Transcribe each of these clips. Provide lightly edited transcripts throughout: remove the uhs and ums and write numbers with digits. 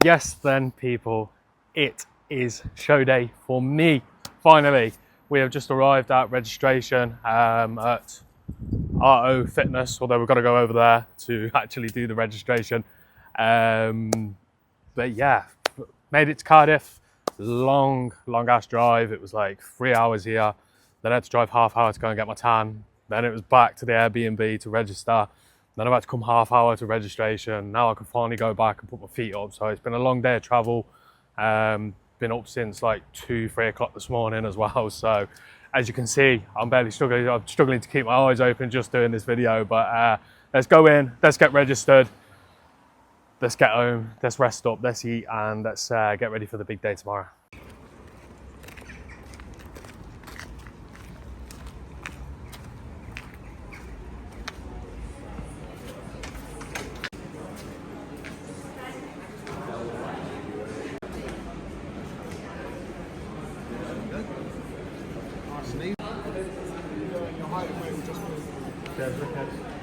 Yes, then, people, it is show day for me. Finally, we have just arrived at registration at RO Fitness, although we've got to go over there to actually do the registration. But yeah, made it to Cardiff. Long ass drive. It was like 3 hours here. Then I had to drive half hour to go and get my tan. Then it was back to the Airbnb to register. Then I've had to come half hour to registration. Now I can finally go back and put my feet up. So it's been a long day of travel. Been up since like 2-3 o'clock this morning as well. So as you can see, I'm struggling to keep my eyes open just doing this video. But let's go in, let's get registered. Let's get home, let's rest up, let's eat, and let's get ready for the big day tomorrow.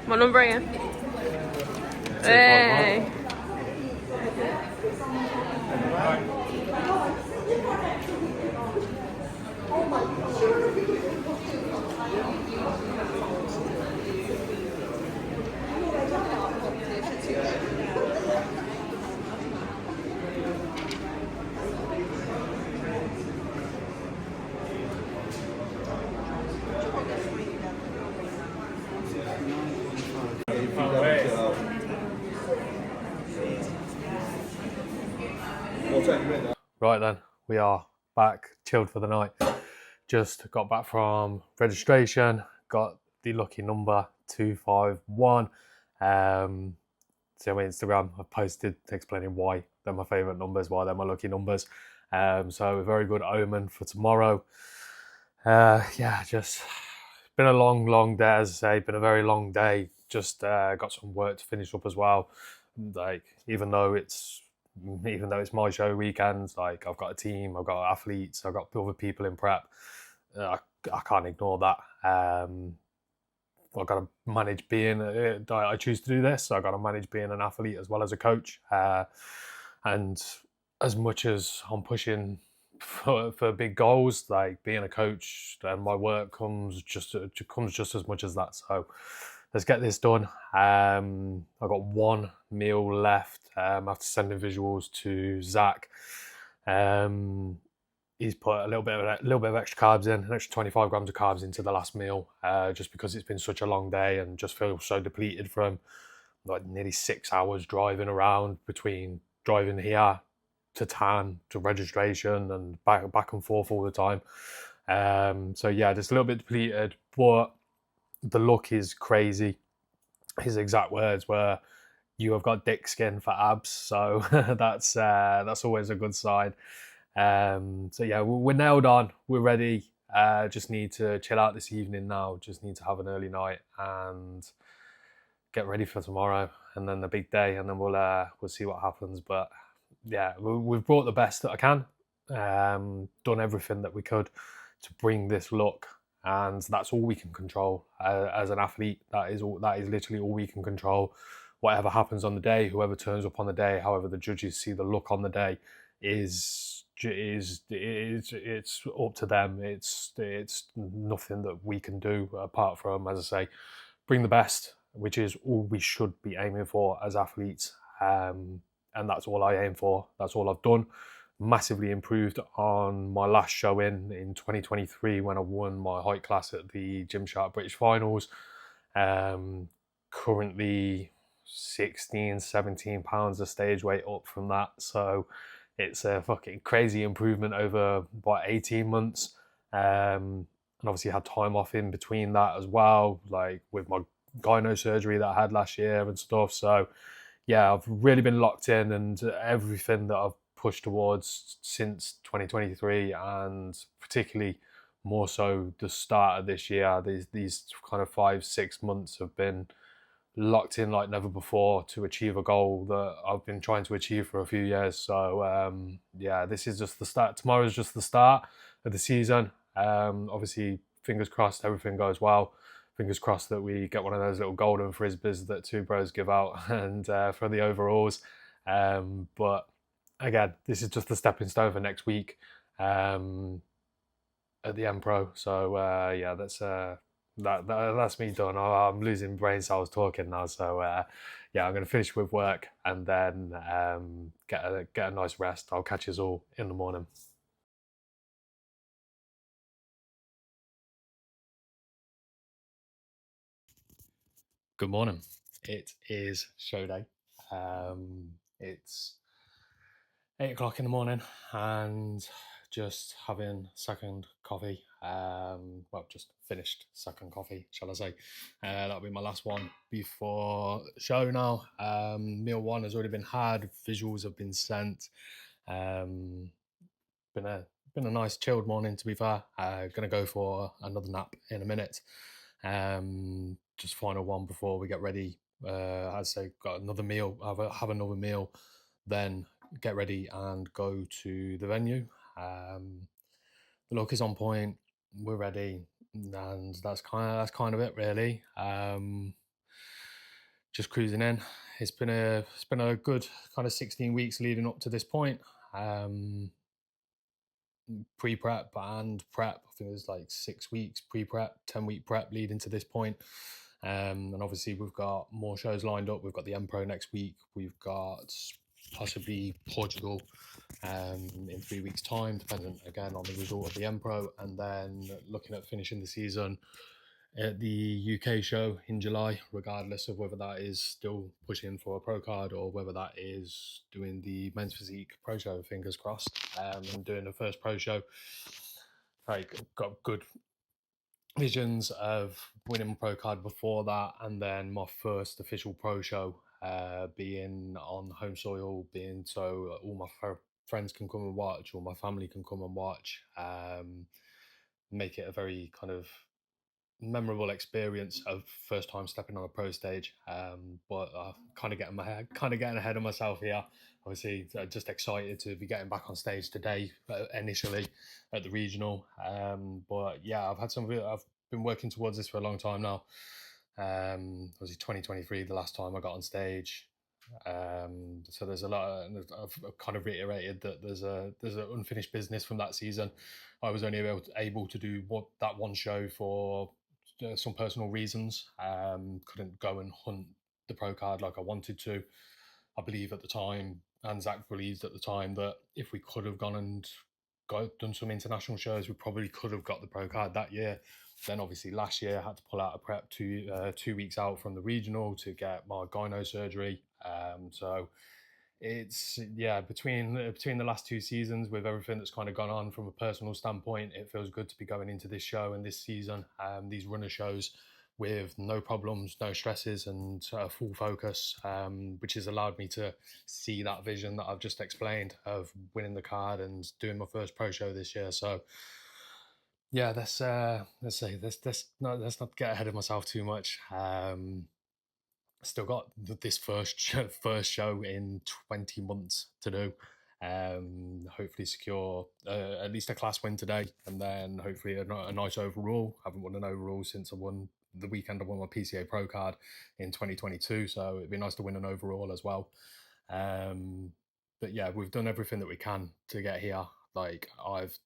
What number are you? Hey. Right then, we are back, chilled for the night. Just got back from registration, got the lucky number 251. So on my Instagram, I posted explaining why they're my favourite numbers, why they're my lucky numbers. So a very good omen for tomorrow. Yeah, just been a long day, as I say, been a very long day. Just got some work to finish up as well. Like even though it's my show weekends, like I've got a team, I've got athletes, I've got other people in prep. I can't ignore that. I've got to manage being. I choose to do this, so I've got to manage being an athlete as well as a coach. And as much as I'm pushing for big goals, like being a coach, and my work comes just as much as that. So let's get this done. I've got one meal left after sending visuals to Zach. He's put a little bit of extra carbs in, an extra 25 grams of carbs into the last meal, just because it's been such a long day and just feel so depleted from like nearly 6 hours driving around between driving here to tan to registration and back and forth all the time. So yeah, just a little bit depleted, but the look is crazy. His exact words were, "You have got dick skin for abs," so that's always a good sign. So yeah, we're nailed on. We're ready. Just need to chill out this evening now. Just need to have an early night and get ready for tomorrow, and then the big day, and then we'll see what happens. But yeah, we've brought the best that I can. Done everything that we could to bring this look, and that's all we can control as an athlete. That is literally all we can control. Whatever happens on the day, whoever turns up on the day, however the judges see the look on the day, it's up to them. It's nothing that we can do apart from, as I say, bring the best, which is all we should be aiming for as athletes. And that's all I aim for. That's all I've done. Massively improved on my last show in 2023 when I won my height class at the Gymshark British Finals. Currently 16-17 pounds of stage weight up from that, so it's a fucking crazy improvement over about 18 months. And obviously had time off in between that as well, like with my gyno surgery that I had last year and stuff. So yeah, I've really been locked in, and everything that I've pushed towards since 2023, and particularly more so the start of this year, these kind of 5-6 months have been locked in like never before to achieve a goal that I've been trying to achieve for a few years. So yeah, this is just the start. Tomorrow is just the start of the season. Obviously, fingers crossed everything goes well. Fingers crossed that we get one of those little golden frisbees that Two Bros give out and for the overalls. But again, this is just a stepping stone for next week at the M Pro. So yeah, that's me done. I'm losing brain cells talking now. So yeah, I'm going to finish with work and then get a nice rest. I'll catch you all in the morning. Good morning. It is Showday. It's 8 o'clock in the morning and just having second coffee. Well, just finished second coffee, shall I say. That'll be my last one before show now. Meal one has already been had, visuals have been sent. Um, been a been a nice chilled morning, to be fair. Gonna go for another nap in a minute. Just final one before we get ready. I'd say got another meal. Have another meal, then get ready and go to the venue. The look is on point. We're ready, and that's kind of it really. Just cruising in. It's been a good kind of 16 weeks leading up to this point. Pre-prep and prep. I think there's like 6 weeks pre-prep, 10-week prep leading to this point. And obviously we've got more shows lined up. We've got the M Pro next week. We've got possibly Portugal in 3 weeks' time, depending again on the result of the M Pro, and then looking at finishing the season at the UK show in July, regardless of whether that is still pushing for a pro card or whether that is doing the men's physique pro show. Fingers crossed. And doing the first pro show, like got good visions of winning pro card before that, and then my first official pro show being on home soil, being so all my friends can come and watch, or my family can come and watch. Make it a very kind of memorable experience of first time stepping on a pro stage. But kind of getting ahead of myself here. Obviously, just excited to be getting back on stage today. Initially at the regional, but yeah, I've been working towards this for a long time now. Obviously 2023, the last time I got on stage. So there's a lot. I've kind of reiterated that there's an unfinished business from that season. I was only able to do that one show for some personal reasons. Couldn't go and hunt the pro card like I wanted to. I believe at the time, and Zach believed at the time, that if we could have gone and done some international shows, we probably could have got the pro card that year. Then obviously last year I had to pull out a prep 2 weeks out from the regional to get my gyno surgery. So it's yeah, between the last two seasons, with everything that's kind of gone on from a personal standpoint, it feels good to be going into this show and this season, these runner shows, with no problems, no stresses, and full focus, which has allowed me to see that vision that I've just explained of winning the card and doing my first pro show this year. So yeah, let's not get ahead of myself too much. Still got this first show in 20 months to do. Hopefully secure at least a class win today, and then hopefully a nice overall. I haven't won an overall since I won the weekend I won my PCA Pro card in 2022, so it'd be nice to win an overall as well. But yeah, we've done everything that we can to get here. Like, I've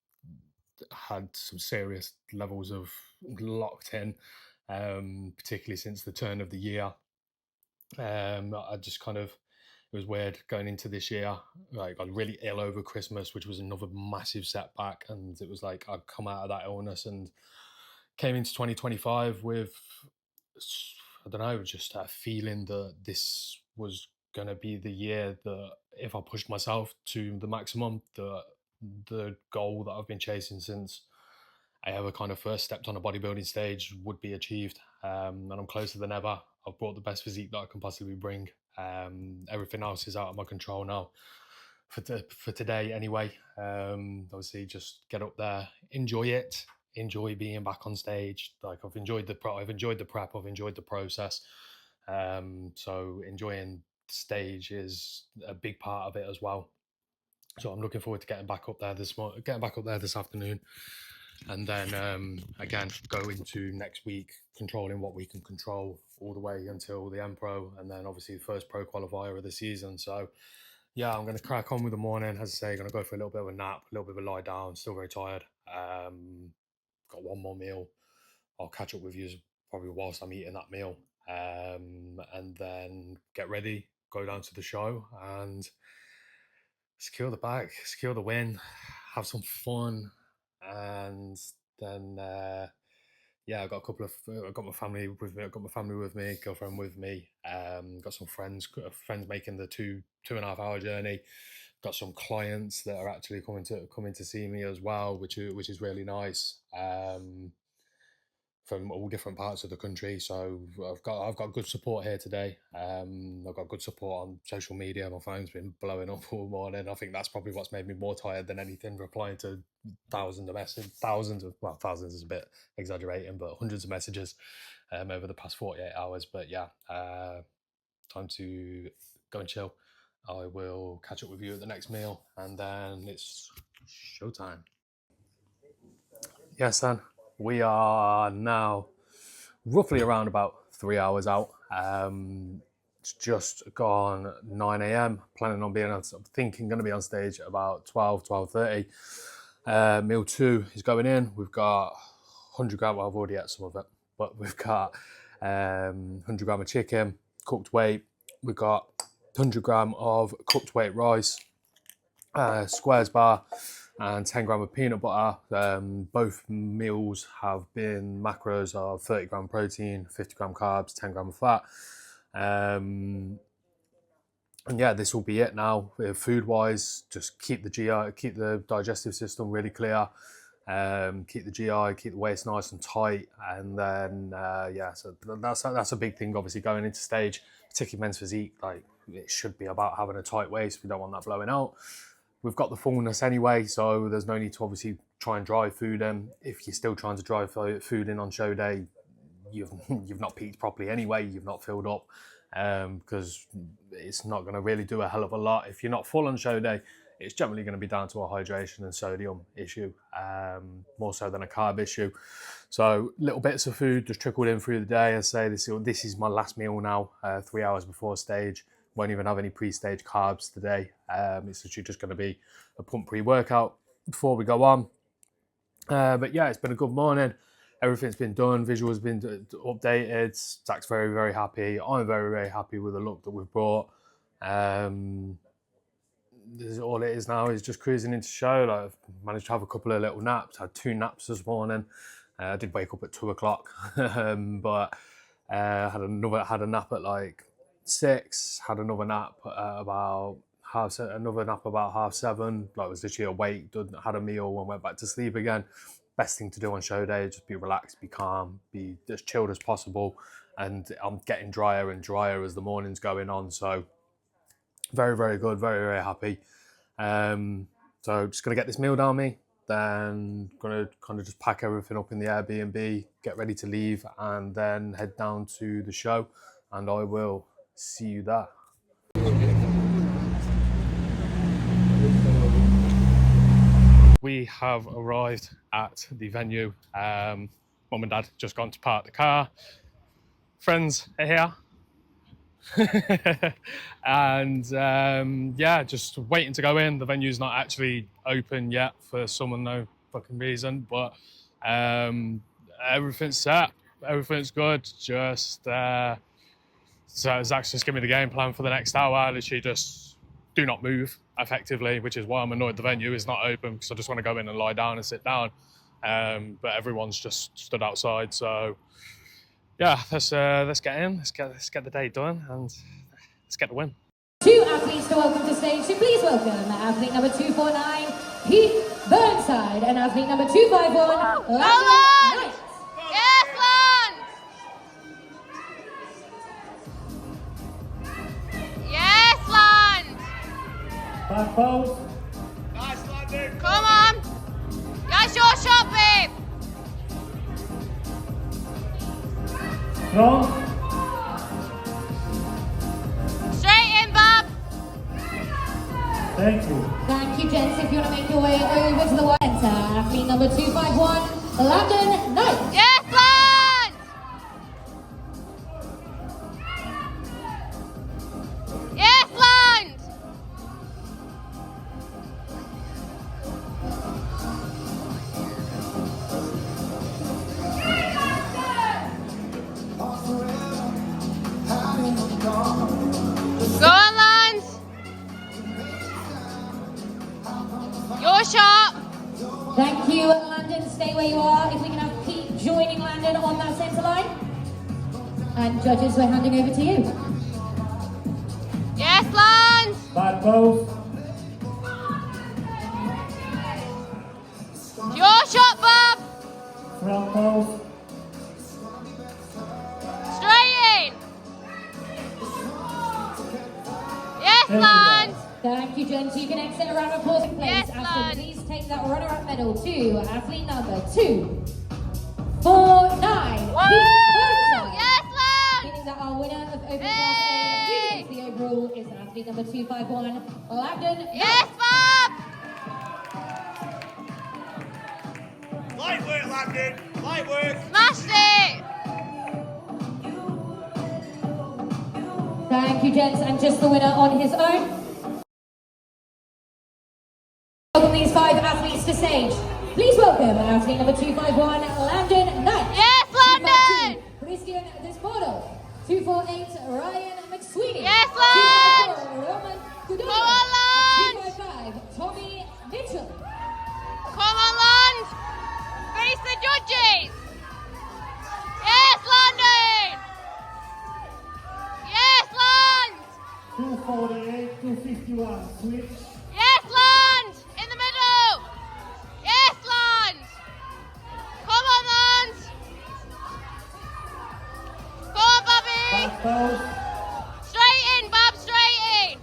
had some serious levels of locked in, particularly since the turn of the year. I just kind of, it was weird going into this year. Like, I got really ill over Christmas, which was another massive setback. And it was like I'd come out of that illness and came into 2025 with, I don't know, just a feeling that this was going to be the year that if I pushed myself to the maximum, the goal that I've been chasing since I ever kind of first stepped on a bodybuilding stage would be achieved. And I'm closer than ever. I've brought the best physique that I can possibly bring. Everything else is out of my control now. For today, anyway. Obviously, just get up there, enjoy it, enjoy being back on stage. Like, I've enjoyed the prep, I've enjoyed the process. So enjoying stage is a big part of it as well. So I'm looking forward to getting back up there this afternoon, and then again go into next week controlling what we can control all the way until the M Pro, and then obviously the first pro qualifier of the season. So yeah, I'm going to crack on with the morning. As I say, going to go for a little bit of a nap, a little bit of a lie down. Still very tired. Got one more meal. I'll catch up with you probably whilst I'm eating that meal, and then get ready, go down to the show, and secure the bag, secure the win, have some fun, and then yeah, I got a couple of, I got my family with me. I got my family with me, girlfriend with me. Got some friends making the 2.5 hour journey. Got some clients that are actually coming to see me as well, which is really nice. From all different parts of the country. So I've got good support here today. I've got good support on social media. My phone's been blowing up all morning. I think that's probably what's made me more tired than anything, replying to thousands is a bit exaggerating, but hundreds of messages over the past 48 hours. But yeah, time to go and chill. I will catch up with you at the next meal, and then it's showtime. Yes, Dan. We are now roughly around about 3 hours out. It's just gone 9 a.m. Planning on being on, I'm thinking going to be on stage at about 12:30. Meal 2 is going in. We've got 100 gram, well, I've already ate some of it, but we've got 100 gram of chicken, cooked weight. We've got 100 gram of cooked weight rice, squares bar, and 10 gram of peanut butter. Both meals have been macros of 30 gram protein, 50 gram carbs, 10 gram of fat. And yeah, this will be it now. Food wise, just keep the GI, keep the digestive system really clear. Keep the GI, keep the waist nice and tight, and then yeah, so that's a big thing. Obviously, going into stage, particularly men's physique, like it should be about having a tight waist. We don't want that blowing out. We've got the fullness anyway, so there's no need to obviously try and drive food in. If you're still trying to drive food in on show day, you've not peaked properly anyway. You've not filled up, because it's not going to really do a hell of a lot. If you're not full on show day, it's generally going to be down to a hydration and sodium issue, more so than a carb issue. So little bits of food just trickled in through the day. I say this is my last meal now, 3 hours before stage. Won't even have any pre-stage carbs today. It's literally just going to be a pump pre-workout before we go on. But yeah, it's been a good morning. Everything's been done. Visuals been updated. Zach's very, very happy. I'm very, very happy with the look that we've brought. This is all it is now, is just cruising into show. Like, I've managed to have a couple of little naps. I had 2 naps this morning. I did wake up at 2 o'clock, but had a nap at like 6. Had another nap about another nap about 7:30. Like, was literally awake. Had a meal and went back to sleep again. Best thing to do on show day is just be relaxed, be calm, be as chilled as possible. And I'm getting drier and drier as the morning's going on. So very, very good. Very, very happy. So just gonna get this meal down me. Then gonna kind of just pack everything up in the Airbnb, get ready to leave, and then head down to the show. And I will see you there. We have arrived at the venue. Mum and Dad just gone to park the car. Friends are here. And yeah, just waiting to go in. The venue's not actually open yet for some unknown fucking reason, but everything's set. Everything's good. Just so Zach's just give me the game plan for the next hour. Literally just do not move effectively, which is why I'm annoyed the venue is not open, because I just want to go in and lie down and sit down. But everyone's just stood outside, so yeah, let's get in. Let's get the day done, and let's get the win. 2 athletes to welcome to stage. So please welcome athlete number 249, Pete Burnside, and athlete number 251, Lance. Yes, Lance! Yes, Lance! Back pose. Nice landing. Come on! That's your shot, babe! Strong. Straight in, Bob! Thank you. Thank you, gents. If you want to make your way over to the white center, athlete number 251, Landon Knight. Yes, Lance! Yes, Lance! Your shot. Thank you, Landon. Stay where you are. If we can have Pete joining Landon on that centre line. And judges, we're handing over to you. Yes, Lance. Back post. Your shot, Bob. Front post. Straight in. Yes, Lance. Thank you, gents. You can exit a round of applause in place. Yes, Ashton, Lance. please take that runner-up medal to athlete number 249. Woo! Yes, Lance. Meaning that our winner of Open Class A, the overall, is athlete number 251, Landon. Yes, Bob. Light work, Landon. Light work. Smashed it. Thank you, gents, and just the winner on his own. Welcome these 5 athletes to stage. Please welcome athlete number 251, Landon Knight. Yes, Landon. 252, Christian Desporto. 248, Ryan McSweeney. Yes, Lance. 254, Roman Kudola. Come on, Lance. 255, Tommy Mitchell. Come on, Lance. Face the judges. Yes, Landon. Yes, Lance. 248, 251. Switch. Yes, Lance. In the middle. Yes, Lance. Come on, Lance. Come on, Bobby. Back post. Straight in, Bob. Straight in.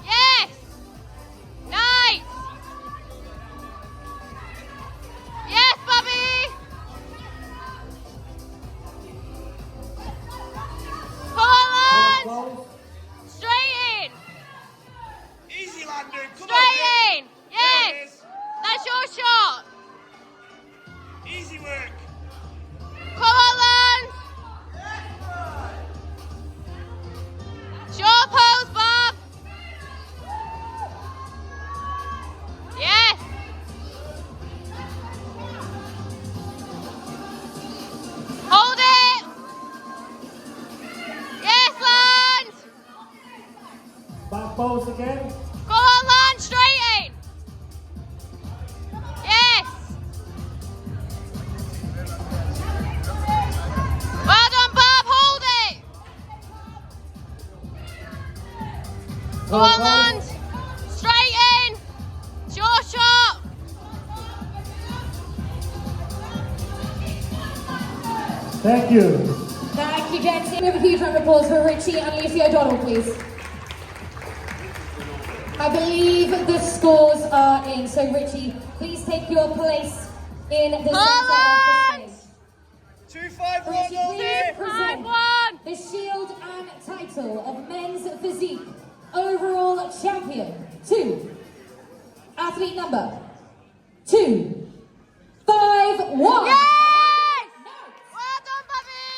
Yes. Nice. Yes, Bobby. Come on, Back Lance. post. Straight in. Easy, Landon. Come on, Straight in. There it Yes. is. That's your shot. Easy work. Come on, Lance. Short pose, Bob. Yes. Hold it. Yes, Lance. Back post again. Go on, Lance. Straight in. Yes. Well done, Bob. Hold it. Go on, Lance. Straight in. It's your shot. Thank you. Thank you, gents. We have a huge round of applause for Richie and Lucy O'Donnell, please. I believe the scores are in, so Richie, please take your place in the centre of the stage. 251 Richie, all please day. present 5-1. the shield and title of men's physique overall champion to athlete number 251. Yes! Well done, Bobby.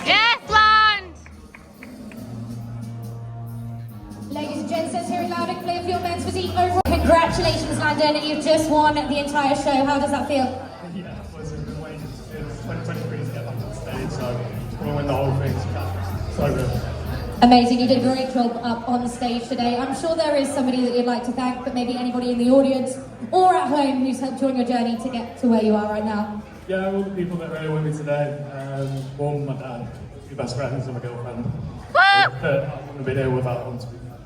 Yes, Lance. Ladies and gents, let's hear it loud and clear for your men's physique overall. Congratulations, Landon. You've just won the entire show. How does that feel? Yeah, well, it's been waiting since 2023 to get back on stage, so just want to win the whole thing. So good. Amazing. You did a great job up on stage today. I'm sure there is somebody that you'd like to thank, but maybe anybody in the audience or at home who's helped you on your journey to get to where you are right now. Yeah, all the people that really with me today, Mum, my dad, my best friends and my girlfriend. I wouldn't have been here without them, to be fair.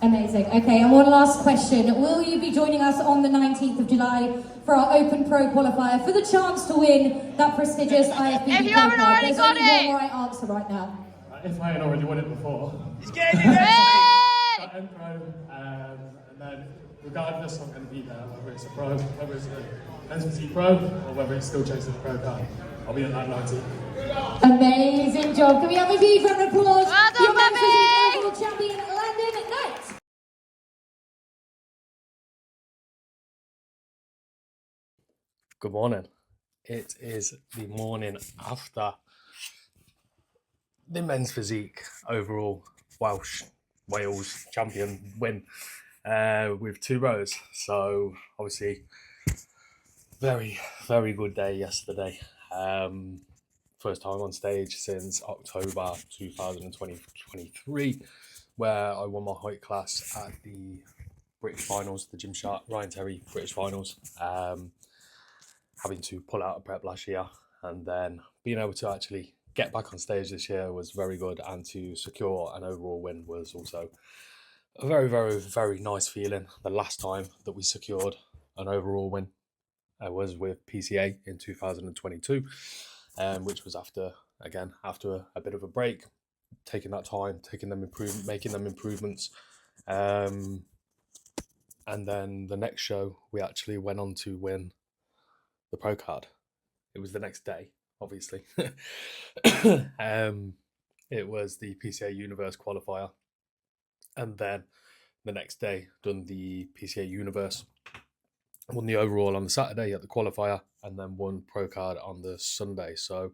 Amazing. Okay, and one last question. Will you be joining us on the 19th of July for our Open Pro qualifier for the chance to win that prestigious IFBB If you Pro haven't card? already There's got only it. one right answer right now. If I had already won it before, He's getting it next week. Hey! Pro, and then regardless, I'm going to be there, whether it's a pro, whether it's a men's physique pro, or whether it's still chasing the pro card. I'll be at that 19. Amazing job. Can we have a huge round of applause Well for your done, men's Bobby. physique overall champion, Landon Knight? Good morning. It is the morning after the men's physique overall Wales champion win with 2 rows. So obviously very, very good day yesterday. first time on stage since October 2023, where I won my height class at the British finals, the Gymshark Ryan Terry British finals, having to pull out a prep last year, and then being able to actually get back on stage this year was very good, and to secure an overall win was also a very, very, very nice feeling. The last time that we secured an overall win was with PCA in 2022, which was after a bit of a break, taking that time, making them improvements. And then the next show, we actually went on to win the pro card. It was the next day, obviously. It was the PCA Universe qualifier, and then the next day done the PCA Universe. Won the overall on the Saturday at the qualifier, and then won pro card on the Sunday. So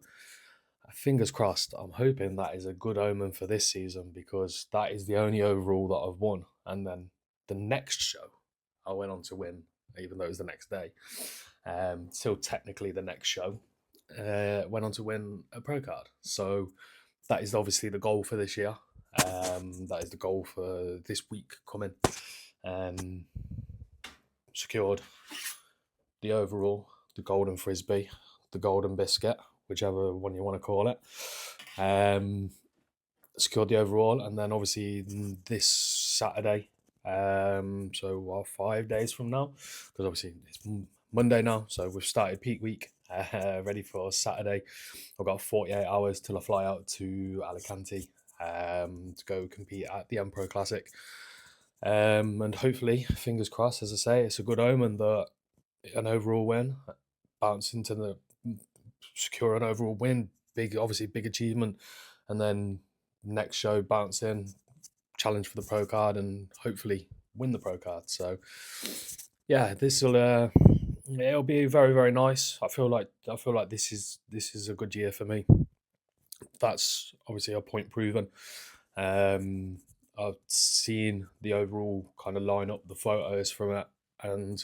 fingers crossed, I'm hoping that is a good omen for this season, because that is the only overall that I've won. And then the next show I went on to win, even though it was the next day, still technically the next show, went on to win a pro card. So that is obviously the goal for this year. That is the goal for this week coming. Secured the overall, the golden frisbee, the golden biscuit, whichever one you want to call it. Secured the overall, and then obviously this Saturday, so 5 days from now, because obviously it's Monday now, so we've started peak week, ready for Saturday. I've got 48 hours till I fly out to Alicante to go compete at the M Pro Classic. And hopefully, fingers crossed, as I say, it's a good omen that an overall win, bounce into the secure an overall win, obviously big achievement, and then next show bounce in, challenge for the pro card, and hopefully win the pro card. So yeah, it'll be very, very nice. I feel like this is a good year for me. That's obviously a point proven. I've seen the overall kind of line up the photos from it, and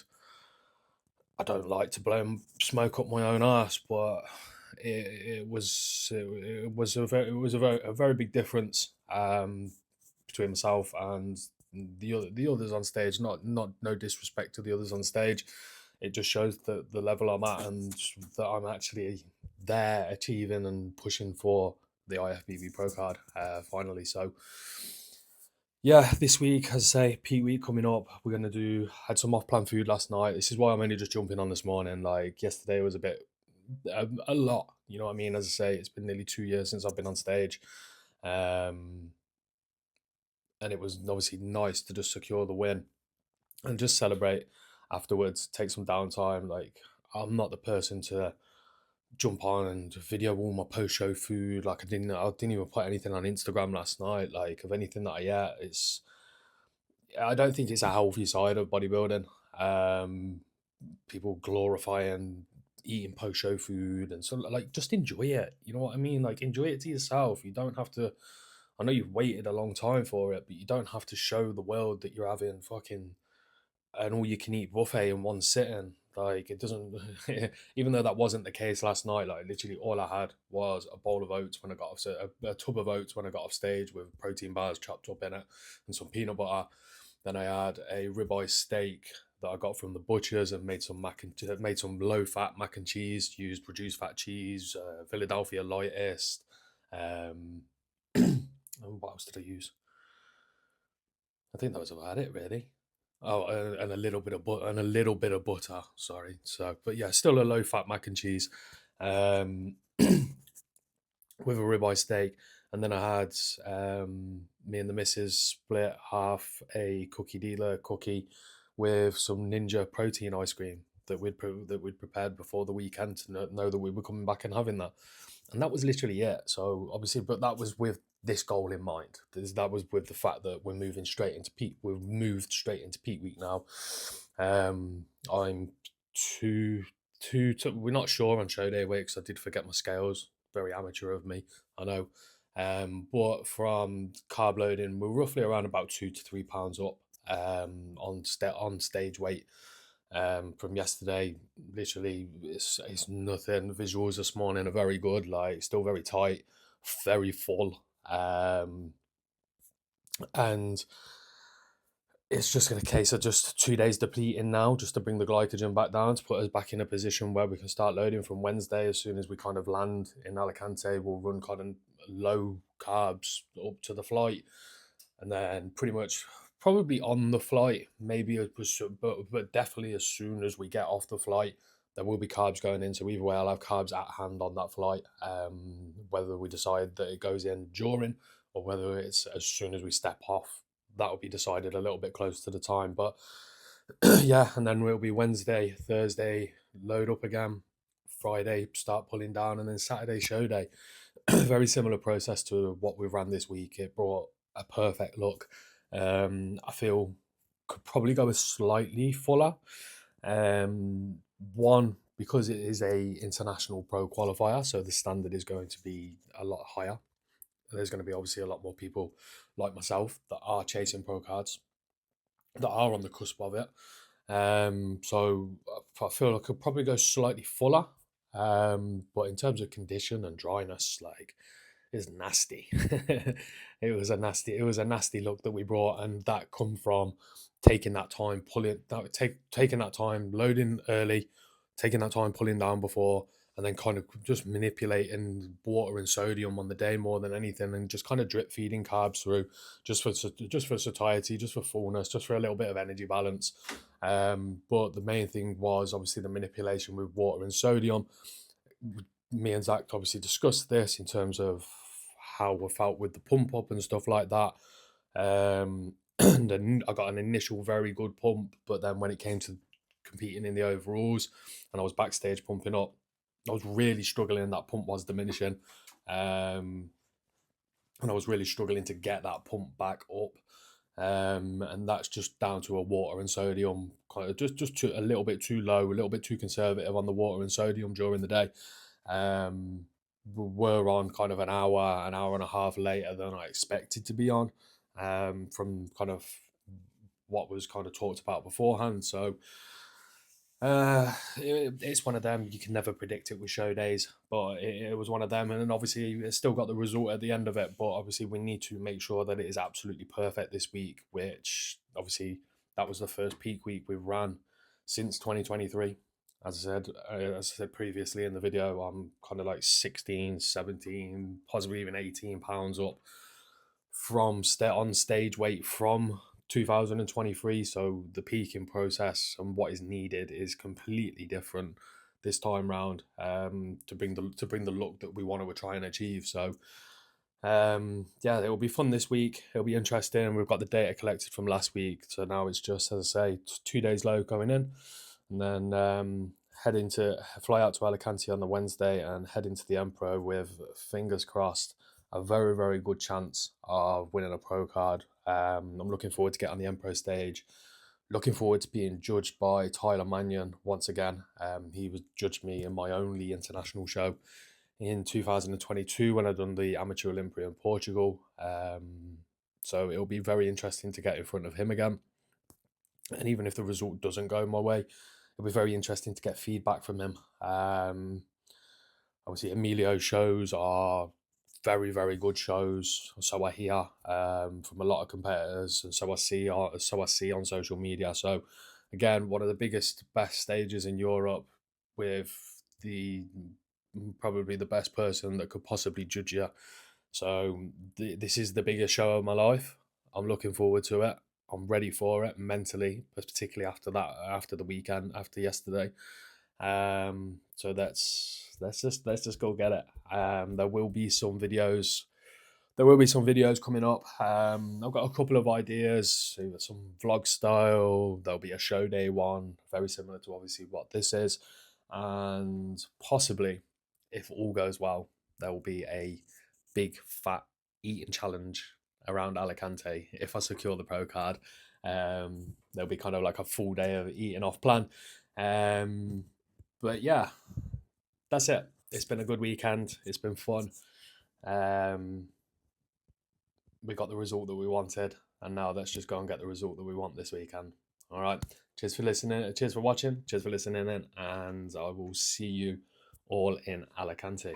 I don't like to blow smoke up my own ass, but it was a very big difference between myself and the others on stage. Not no disrespect to the others on stage. It just shows the level I'm at, and that I'm actually there achieving and pushing for the IFBB Pro card finally. So yeah, this week, as I say, peak week coming up. We're going to had some off-plan food last night. This is why I'm only just jumping on this morning. Like, yesterday was a lot, you know what I mean? As I say, it's been nearly 2 years since I've been on stage. And it was obviously nice to just secure the win and just celebrate afterwards, take some downtime. Like, I'm not the person to jump on and video all my post-show food. Like, I didn't even put anything on Instagram last night, like, of anything that I ate. I don't think it's a healthy side of bodybuilding. People glorifying eating post-show food, and so, like, just enjoy it, you know what I mean? Like, enjoy it to yourself. You don't have to, I know you've waited a long time for it, but you don't have to show the world that you're having fucking an all-you-can-eat buffet in one sitting. Like, it doesn't, even though that wasn't the case last night, like, literally all I had was a bowl of oats when I got off, a tub of oats when I got off stage with protein bars chopped up in it and some peanut butter. Then I had a ribeye steak that I got from the butchers, and made some low-fat mac and cheese, used reduced fat cheese, Philadelphia lightest. And what else did I use? I think that was about it, really. Oh, and a little bit of butter. Sorry. So, but yeah, still a low-fat mac and cheese, with a ribeye steak. And then I had me and the missus split half a cookie dealer cookie with some Ninja protein ice cream that we'd prepared before the weekend to know that we were coming back and having that. And that was literally it. So obviously, but that was with this goal in mind. That was with the fact that we're moving straight into peak. We've moved straight into peak week now. I'm we're not sure on Showday weight, because I did forget my scales. Very amateur of me, I know. But from carb loading, we're roughly around about 2 to 3 pounds up on stage weight. From yesterday. Literally, it's nothing. Visuals this morning are very good. Like, still very tight, very full, and it's just a case of just 2 days depleting now, just to bring the glycogen back down, to put us back in a position where we can start loading from Wednesday. As soon as we kind of land in Alicante, we'll run kind of low carbs up to the flight, and then pretty much probably on the flight, maybe it was, but definitely as soon as we get off the flight, there will be carbs going in. So either way, I'll have carbs at hand on that flight. Whether we decide that it goes in during, or whether it's as soon as we step off, that will be decided a little bit close to the time. But yeah, and then it'll be Wednesday, Thursday, load up again. Friday, start pulling down, and then Saturday, show day. Very similar process to what we've ran this week. It brought a perfect look. I feel could probably go a slightly fuller. One, because it is a international pro qualifier, so the standard is going to be a lot higher. There's going to be obviously a lot more people like myself that are chasing pro cards, that are on the cusp of it. So I feel I could probably go slightly fuller. But in terms of condition and dryness, like, it's nasty. It was a nasty look that we brought, and that come from taking that time, taking that time, loading early, taking that time, pulling down before, and then kind of just manipulating water and sodium on the day more than anything, and just kind of drip feeding carbs through, just for satiety, just for fullness, just for a little bit of energy balance. But the main thing was obviously the manipulation with water and sodium. Me and Zach obviously discussed this in terms of how we felt with the pump up and stuff like that. And then I got an initial very good pump, but then when it came to competing in the overalls and I was backstage pumping up, I was really struggling. That pump was diminishing, and I was really struggling to get that pump back up. And that's just down to a water and sodium kind of just a little bit too low, a little bit too conservative on the water and sodium during the day. We're on kind of an hour and a half later than I expected to be on, from kind of what was kind of talked about beforehand. So it's one of them. You can never predict it with show days, but it was one of them. And then obviously it's still got the result at the end of it. But obviously we need to make sure that it is absolutely perfect this week, which obviously that was the first peak week we've ran since 2023. As I said previously in the video, I'm kind of like 16, 17, possibly even 18 pounds up from on stage weight from 2023. So the peaking process and what is needed is completely different this time round, to bring the look that we want to try and achieve. So yeah, it will be fun this week. It'll be interesting. We've got the data collected from last week, so now it's just, as I say, 2 days low going in, and then fly out to Alicante on the Wednesday and head into the Emperor with, fingers crossed, a very, very good chance of winning a pro card. I'm looking forward to get on the Emperor stage. Looking forward to being judged by Tyler Mannion once again. He was judged me in my only international show in 2022 when I done the Amateur Olympia in Portugal. So it'll be very interesting to get in front of him again. And even if the result doesn't go my way, it'll be very interesting to get feedback from him. Obviously, Emilio's shows are very, very good shows. So I hear, from a lot of competitors, and so I see on social media. So again, one of the best stages in Europe, with probably the best person that could possibly judge you. So this is the biggest show of my life. I'm looking forward to it. I'm ready for it mentally, particularly after the weekend, after yesterday. So let's just go get it. There will be some videos. There will be some videos coming up. I've got a couple of ideas, either some vlog style. There'll be a show day one, very similar to obviously what this is, and possibly, if all goes well, there will be a big fat eating challenge around Alicante if I secure the pro card. There'll be kind of like a full day of eating off plan. But yeah, that's it. It's been a good weekend. It's been fun. We got the result that we wanted, and now let's just go and get the result that we want this weekend. All right. Cheers for listening. Cheers for watching. Cheers for listening in. And I will see you all in Alicante.